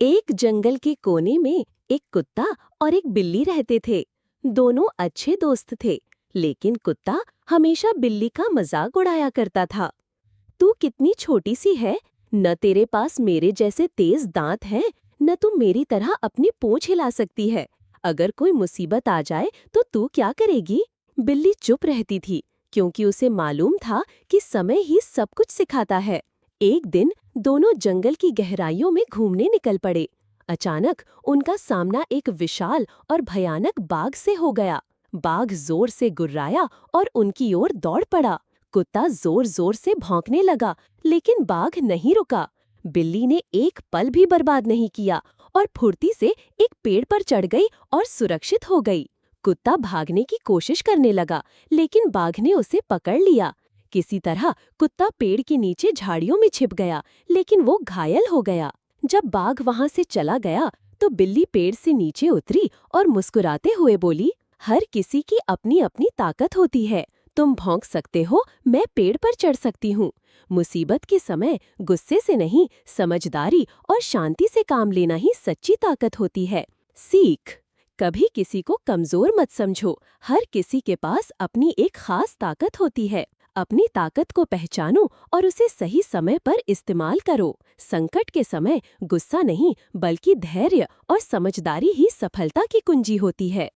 एक जंगल के कोने में एक कुत्ता और एक बिल्ली रहते थे। दोनों अच्छे दोस्त थे, लेकिन कुत्ता हमेशा बिल्ली का मजाक उड़ाया करता था। तू कितनी छोटी सी है, न तेरे पास मेरे जैसे तेज दांत हैं, न तू मेरी तरह अपनी पूंछ हिला सकती है। अगर कोई मुसीबत आ जाए तो तू क्या करेगी? बिल्ली चुप रहती थी, क्योंकि उसे मालूम था कि समय ही सब कुछ सिखाता है। एक दिन दोनों जंगल की गहराइयों में घूमने निकल पड़े। अचानक उनका सामना एक विशाल और भयानक बाघ से हो गया। बाघ जोर से गुर्राया और उनकी ओर दौड़ पड़ा। कुत्ता जोर जोर से भौंकने लगा, लेकिन बाघ नहीं रुका। बिल्ली ने एक पल भी बर्बाद नहीं किया और फुर्ती से एक पेड़ पर चढ़ गई और सुरक्षित हो गई। कुत्ता भागने की कोशिश करने लगा, लेकिन बाघ ने उसे पकड़ लिया। किसी तरह कुत्ता पेड़ के नीचे झाड़ियों में छिप गया, लेकिन वो घायल हो गया। जब बाघ वहां से चला गया, तो बिल्ली पेड़ से नीचे उतरी और मुस्कुराते हुए बोली, हर किसी की अपनी अपनी ताकत होती है। तुम भौंक सकते हो, मैं पेड़ पर चढ़ सकती हूँ। मुसीबत के समय गुस्से से नहीं, समझदारी और शांति से काम लेना ही सच्ची ताकत होती है। सीख: कभी किसी को कमजोर मत समझो, हर किसी के पास अपनी एक खास ताकत होती है। अपनी ताकत को पहचानो और उसे सही समय पर इस्तेमाल करो। संकट के समय गुस्सा नहीं, बल्कि धैर्य और समझदारी ही सफलता की कुंजी होती है।